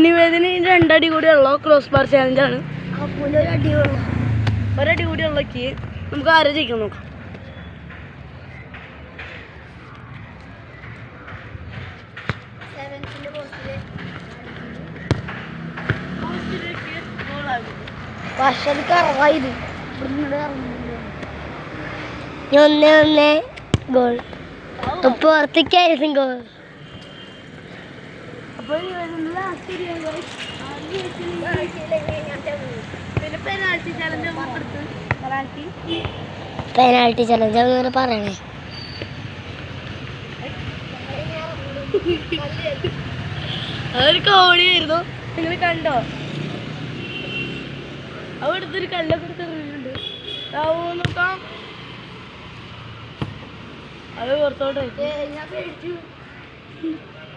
നിവേദിന് 2 അടി കൂടി ഉള്ളു. ക്രോസ് ബാർ ചാലഞ്ചാണ്. ഒരടി കൂടി ഉള്ളക്ക് നമുക്ക് ആരെ ജയിക്കാൻ നോക്കാം. ഗോൾ പുറത്തേക്കായിരുന്നു ഗോൾ. പെനാൽറ്റി ചലഞ്ച് അങ്ങനെ പറയണേ. അതൊരു കോടിയായിരുന്നു. നിങ്ങൾ കണ്ടോ? അവിടുത്തെ ഒരു കല്ലൊക്കെ എടുത്തിട്ടുണ്ട്. നോക്കാം. അത് പുറത്തോട്ട്